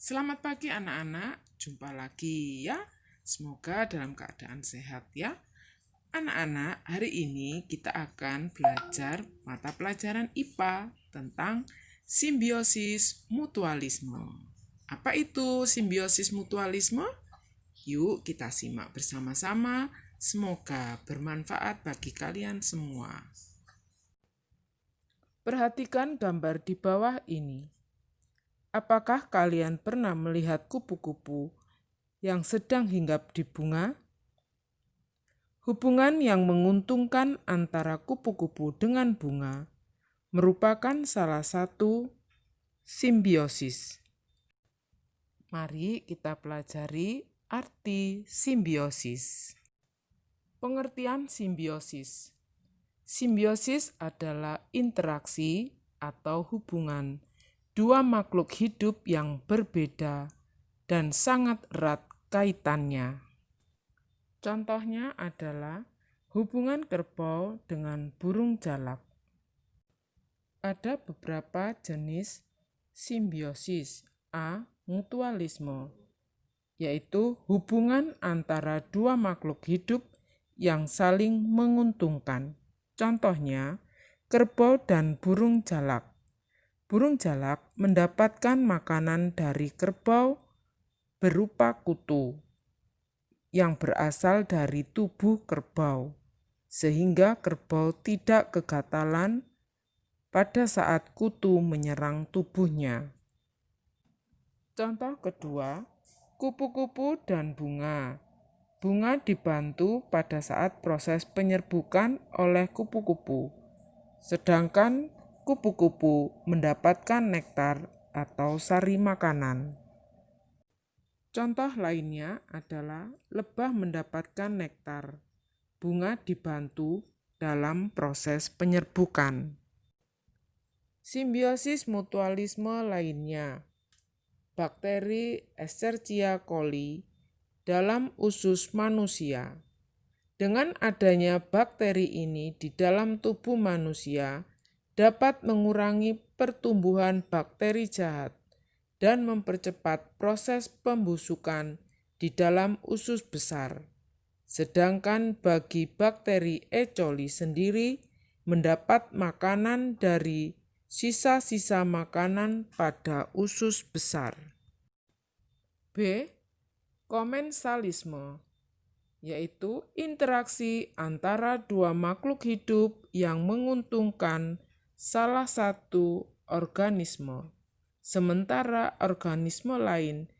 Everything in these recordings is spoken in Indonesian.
Selamat pagi anak-anak, jumpa lagi ya. Semoga dalam keadaan sehat ya. Anak-anak, hari ini kita akan belajar mata pelajaran IPA tentang simbiosis mutualisme. Apa itu simbiosis mutualisme? Yuk kita simak bersama-sama. Semoga bermanfaat bagi kalian semua. Perhatikan gambar di bawah ini. Apakah kalian pernah melihat kupu-kupu yang sedang hinggap di bunga? Hubungan yang menguntungkan antara kupu-kupu dengan bunga merupakan salah satu simbiosis. Mari kita pelajari arti simbiosis. Pengertian simbiosis. Simbiosis adalah interaksi atau hubungan dua makhluk hidup yang berbeda dan sangat erat kaitannya. Contohnya adalah hubungan kerbau dengan burung jalak. Ada beberapa jenis simbiosis. A. Mutualisme, yaitu hubungan antara dua makhluk hidup yang saling menguntungkan. Contohnya, kerbau dan burung jalak. Burung jalak mendapatkan makanan dari kerbau berupa kutu yang berasal dari tubuh kerbau, sehingga kerbau tidak kegatalan pada saat kutu menyerang tubuhnya. Contoh kedua, kupu-kupu dan bunga. Bunga dibantu pada saat proses penyerbukan oleh kupu-kupu, sedangkan kupu-kupu mendapatkan nektar atau sari makanan. Contoh lainnya adalah lebah mendapatkan nektar. Bunga dibantu dalam proses penyerbukan. Simbiosis mutualisme lainnya. Bakteri Escherichia coli dalam usus manusia. Dengan adanya bakteri ini di dalam tubuh manusia, dapat mengurangi pertumbuhan bakteri jahat dan mempercepat proses pembusukan di dalam usus besar. Sedangkan bagi bakteri E. coli sendiri mendapat makanan dari sisa-sisa makanan pada usus besar. B. Komensalisme, yaitu interaksi antara dua makhluk hidup yang menguntungkan salah satu organisme, sementara organisme lain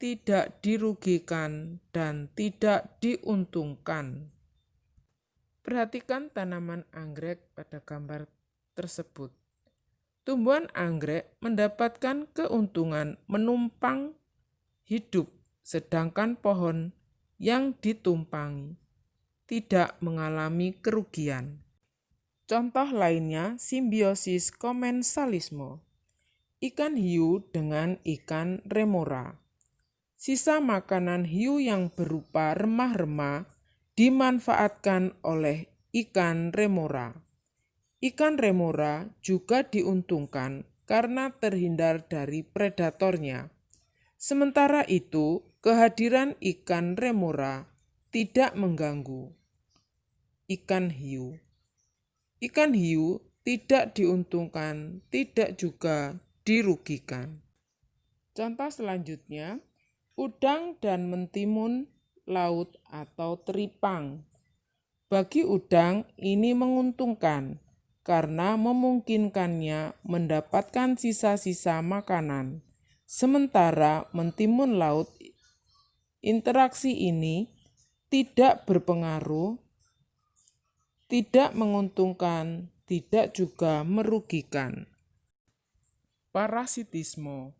tidak dirugikan dan tidak diuntungkan. Perhatikan tanaman anggrek pada gambar tersebut. Tumbuhan anggrek mendapatkan keuntungan menumpang hidup, sedangkan pohon yang ditumpangi tidak mengalami kerugian. Contoh lainnya simbiosis komensalisme. Ikan hiu dengan ikan remora. Sisa makanan hiu yang berupa remah-remah dimanfaatkan oleh ikan remora. Ikan remora juga diuntungkan karena terhindar dari predatornya. Sementara itu, kehadiran ikan remora tidak mengganggu ikan hiu. Ikan hiu tidak diuntungkan, tidak juga dirugikan. Contoh selanjutnya, udang dan mentimun laut atau teripang. Bagi udang ini menguntungkan karena memungkinkannya mendapatkan sisa-sisa makanan. Sementara mentimun laut, interaksi ini tidak berpengaruh, tidak menguntungkan, tidak juga merugikan. Parasitisme,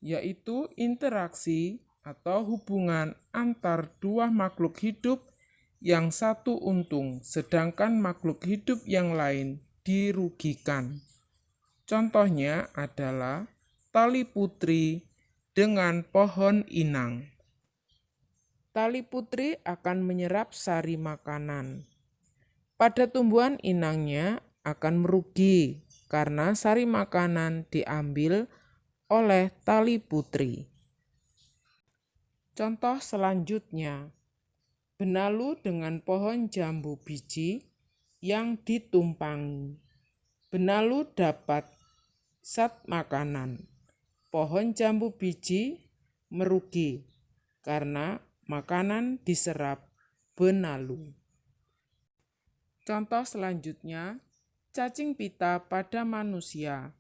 yaitu interaksi atau hubungan antar dua makhluk hidup yang satu untung, sedangkan makhluk hidup yang lain dirugikan. Contohnya adalah tali putri dengan pohon inang. Tali putri akan menyerap sari makanan. Pada tumbuhan inangnya akan merugi karena sari makanan diambil oleh tali putri. Contoh selanjutnya, benalu dengan pohon jambu biji yang ditumpangi. Benalu dapat zat makanan. Pohon jambu biji merugi karena makanan diserap benalu. Contoh selanjutnya, cacing pita pada manusia.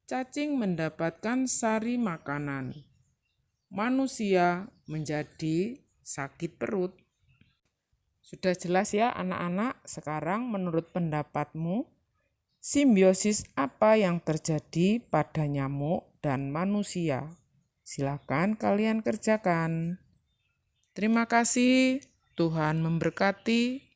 Cacing mendapatkan sari makanan. Manusia menjadi sakit perut. Sudah jelas ya anak-anak? Sekarang menurut pendapatmu, simbiosis apa yang terjadi pada nyamuk dan manusia? Silakan kalian kerjakan. Terima kasih. Tuhan memberkati.